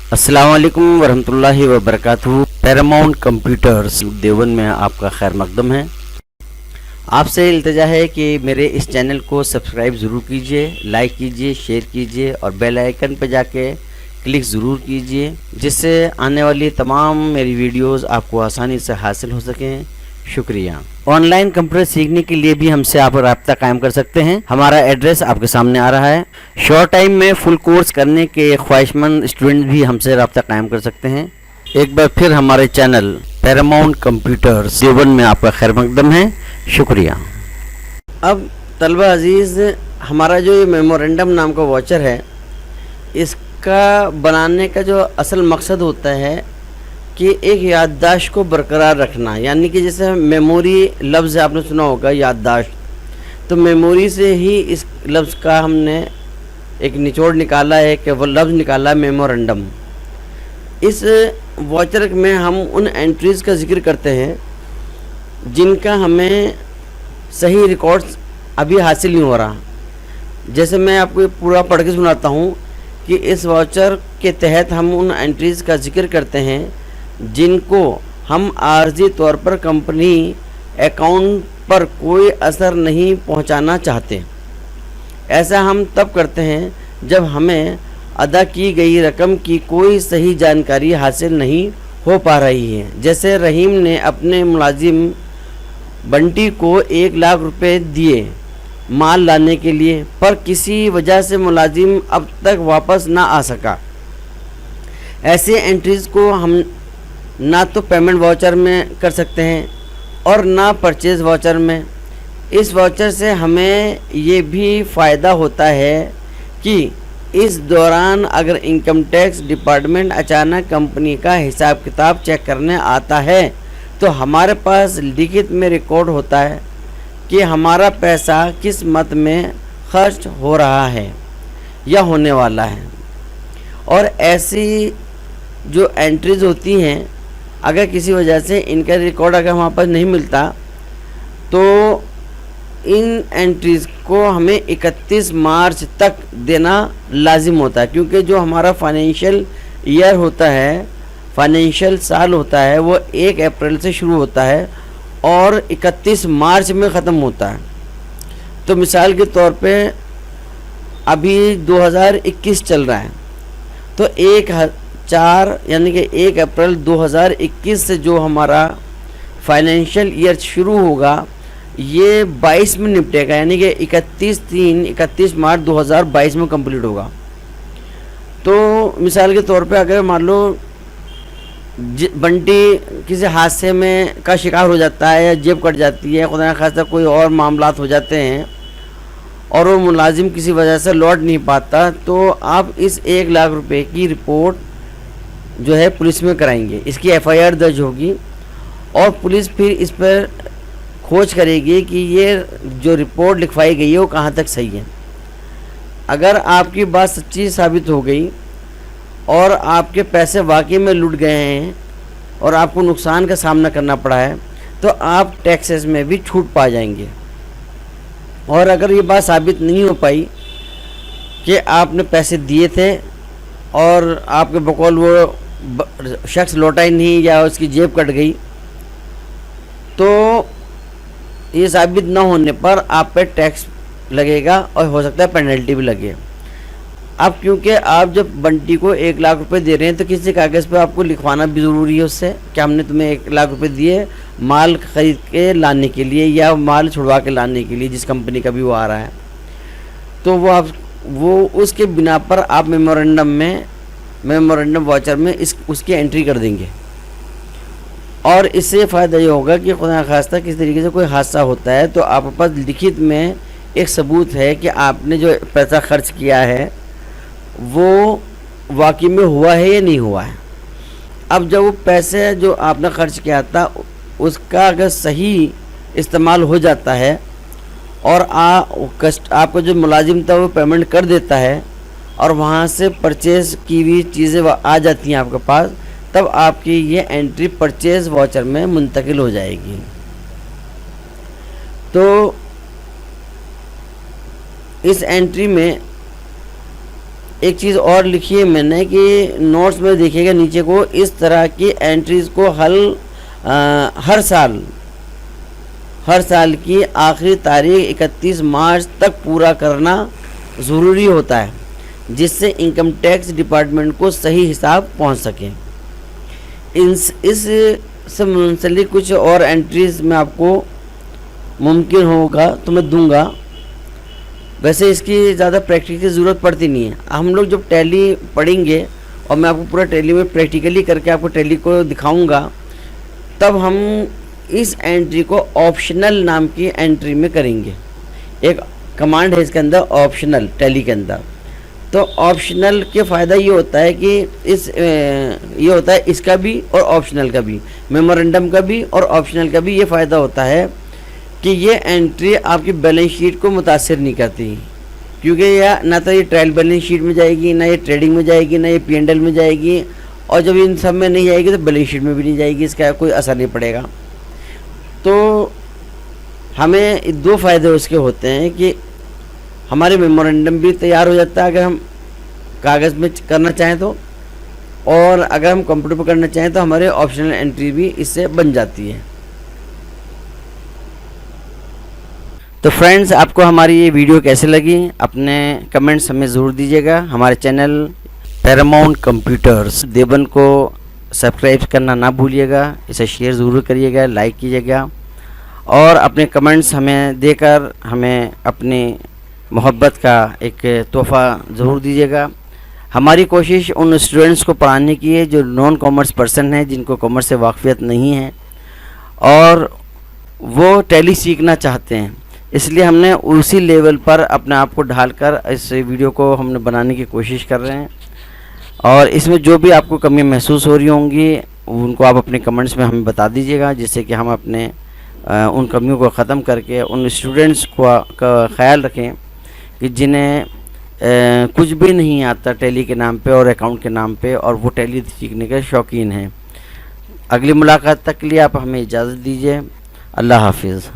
अस्सलाम वालेकुम वरहमतुल्लाहि वबरकातुहू। पैरामाउंट कंप्यूटर्स देवबंद में आपका खैर मकदम है। आपसे इल्तिजा है कि मेरे इस चैनल को सब्सक्राइब ज़रूर कीजिए, लाइक कीजिए, शेयर कीजिए और बेल आइकन पर जाके क्लिक ज़रूर कीजिए, जिससे आने वाली तमाम मेरी वीडियोस आपको आसानी से हासिल हो सकें। शुक्रिया। ऑनलाइन कंप्यूटर सीखने के लिए भी हमसे आप राब्ता कायम कर सकते हैं। हमारा एड्रेस आपके सामने आ रहा है। शॉर्ट टाइम में फुल कोर्स करने के ख्वाहिशमंद स्टूडेंट भी हमसे राब्ता कायम कर सकते हैं। एक बार फिर हमारे चैनल पैरामाउंट कंप्यूटर्स देवबंद में आपका खैर मकदम है। शुक्रिया। अब तलबा अजीज़, हमारा जो ये मेमोरेंडम नाम का वाचर है, इसका बनाने का जो असल मकसद होता है कि एक याददाश्त को बरकरार रखना, यानी कि जैसे मेमोरी लफ्ज़ आपने सुना होगा याददाश्त, तो मेमोरी से ही इस लफ्ज़ का हमने एक निचोड़ निकाला है कि वो लफ्ज़ निकाला मेमोरेंडम। इस वाचर में हम उन एंट्रीज़ का जिक्र करते हैं जिनका हमें सही रिकॉर्ड्स अभी हासिल नहीं हो रहा। जैसे मैं आपको पूरा पढ़ के सुनाता हूँ कि इस वाचर के तहत हम उन एंट्रीज़ का जिक्र करते हैं जिनको हम आर्जी तौर पर कंपनी अकाउंट पर कोई असर नहीं पहुंचाना चाहते। ऐसा हम तब करते हैं जब हमें अदा की गई रकम की कोई सही जानकारी हासिल नहीं हो पा रही है। जैसे रहीम ने अपने मुलाजिम बंटी को 1 लाख रुपए दिए माल लाने के लिए, पर किसी वजह से मुलाजिम अब तक वापस ना आ सका। ऐसे एंट्रीज़ को हम ना तो पेमेंट वाउचर में कर सकते हैं और ना परचेज़ वाउचर में। इस वाउचर से हमें ये भी फ़ायदा होता है कि इस दौरान अगर इनकम टैक्स डिपार्टमेंट अचानक कंपनी का हिसाब किताब चेक करने आता है तो हमारे पास लिखित में रिकॉर्ड होता है कि हमारा पैसा किस मद में खर्च हो रहा है या होने वाला है। और ऐसी जो एंट्रीज़ होती हैं, अगर किसी वजह से इनका रिकॉर्ड अगर हमारे पास नहीं मिलता तो इन एंट्रीज़ को हमें 31 मार्च तक देना लाजिम होता है, क्योंकि जो हमारा फाइनेंशियल ईयर होता है, फाइनेंशियल साल होता है, वो 1 अप्रैल से शुरू होता है और 31 मार्च में ख़त्म होता है। तो मिसाल के तौर पे अभी 2021 चल रहा है, तो 1/4 यानी कि 1 अप्रैल 2021 से जो हमारा फाइनेंशियल ईयर शुरू होगा ये 22 में निपटेगा, यानी कि 31 मार्च 2022 में कंप्लीट होगा। तो मिसाल के तौर पे अगर मान लो बंटी किसी हादसे में का शिकार हो जाता है या जेब कट जाती है, खुदा न खास्ता कोई और मामलात हो जाते हैं और वो मुलाजिम किसी वजह से लौट नहीं पाता, तो आप इस 1 लाख रुपए की रिपोर्ट जो है पुलिस में कराएंगे। इसकी FIR दर्ज होगी और पुलिस फिर इस पर खोज करेगी कि ये जो रिपोर्ट लिखवाई गई है वो कहाँ तक सही है। अगर आपकी बात सच्ची साबित हो गई और आपके पैसे वाकई में लुट गए हैं और आपको नुकसान का सामना करना पड़ा है, तो आप टैक्सेस में भी छूट पा जाएंगे। और अगर ये बात साबित नहीं हो पाई कि आपने पैसे दिए थे और आपके बकौल वो शख्स लौटा ही नहीं या उसकी जेब कट गई, तो ये साबित ना होने पर आप पे टैक्स लगेगा और हो सकता है पेनल्टी भी लगे। अब क्योंकि आप जब बंटी को 1 लाख रुपए दे रहे हैं तो किसी कागज़ पे आपको लिखवाना भी ज़रूरी है उससे कि हमने तुम्हें 1 लाख रुपए दिए माल ख़रीद के लाने के लिए या माल छुड़वा के लाने के लिए, जिस कंपनी का भी वो आ रहा है। तो वो उसके बिना पर आप मेमोरेंडम वाचर में उसकी एंट्री कर देंगे। और इससे फ़ायदा ये होगा कि खुदा खास्ता किस तरीके से कोई हादसा होता है तो आपके पास लिखित में एक सबूत है कि आपने जो पैसा खर्च किया है वो वाकई में हुआ है या नहीं हुआ है। अब जब वो पैसे जो आपने खर्च किया था उसका अगर सही इस्तेमाल हो जाता है और आपका जो मुलाजिम था वो पेमेंट कर देता है और वहाँ से परचेज़ की हुई चीज़ें आ जाती हैं आपके पास, तब आपकी ये एंट्री परचेज़ वाचर में मुंतकिल हो जाएगी। तो इस एंट्री में ایک چیز اور لکھی ہے میں نے کہ نوٹس میں دیکھیے گا نیچے کو، اس طرح کی انٹریز کو ہر سال کی آخری تاریخ 31 مارچ تک پورا کرنا ضروری ہوتا ہے، جس سے انکم ٹیکس ڈپارٹمنٹ کو صحیح حساب پہنچ سکے۔ اس سے منسلک کچھ اور انٹریز میں آپ کو ممکن ہوگا تو میں دوں گا، ویسے اس کی زیادہ پریکٹس کی ضرورت پڑتی نہیں ہے۔ ہم لوگ جب ٹیلی پڑھیں گے اور میں آپ کو پورا ٹیلی میں پریکٹیکلی کر کے آپ کو ٹیلی کو دکھاؤں گا، تب ہم اس انٹری کو آپشنل نام کی انٹری میں کریں گے۔ ایک کمانڈ ہے اس کے اندر آپشنل، ٹیلی کے اندر۔ تو آپشنل کے فائدہ یہ ہوتا ہے کہ یہ ہوتا ہے اس کا بھی اور آپشنل کا بھی، میمورنڈم کا بھی اور آپشنل کا بھی یہ فائدہ ہوتا ہے کہ یہ انٹری آپ کی بیلنس شیٹ کو متاثر نہیں کرتی، کیونکہ نہ تو یہ ٹرائل بیلنس شیٹ میں جائے گی، نہ یہ ٹریڈنگ میں جائے گی، نہ یہ پی اینڈ ایل میں جائے گی، اور جب ان سب میں نہیں جائے گی تو بیلنس شیٹ میں بھی نہیں جائے گی، اس کا کوئی اثر نہیں پڑے گا۔ تو ہمیں دو فائدے اس کے ہوتے ہیں کہ ہمارے میمورنڈم بھی تیار ہو جاتا ہے اگر ہم کاغذ میں کرنا چاہیں تو، اور اگر ہم کمپیوٹر پہ کرنا چاہیں تو ہمارے آپشنل انٹری بھی اس سے بن جاتی ہے۔ تو فرینڈز، آپ کو ہماری یہ ویڈیو کیسے لگی اپنے کمنٹس ہمیں ضرور دیجیے گا۔ ہمارے چینل پیراماؤنٹ کمپیوٹرز دیوبند کو سبسکرائب کرنا نہ بھولیے گا، اسے شیئر ضرور کریے گا، لائک کیجیے گا، اور اپنے کمنٹس ہمیں دے کر ہمیں اپنی محبت کا ایک تحفہ ضرور دیجیے گا۔ ہماری کوشش ان اسٹوڈنٹس کو پڑھانے کی ہے جو نان کامرس پرسن ہیں، جن کو کامرس سے واقفیت نہیں ہے اور وہ ٹیلی سیکھنا چاہتے ہیں، اس لیے ہم نے اسی لیول پر اپنے آپ کو ڈھال کر اس ویڈیو کو ہم نے بنانے کی کوشش کر رہے ہیں، اور اس میں جو بھی آپ کو کمی محسوس ہو رہی ہوں گی ان کو آپ اپنے کمنٹس میں ہمیں بتا دیجیے گا، جس سے کہ ہم اپنے ان کمیوں کو ختم کر کے ان اسٹوڈنٹس کا خیال رکھیں کہ جنہیں کچھ بھی نہیں آتا ٹیلی کے نام پہ اور اکاؤنٹ کے نام پہ، اور وہ ٹیلی سیکھنے کے شوقین ہیں۔ اگلی ملاقات تک کے لیے آپ ہمیں اجازت دیجیے۔ اللہ حافظ۔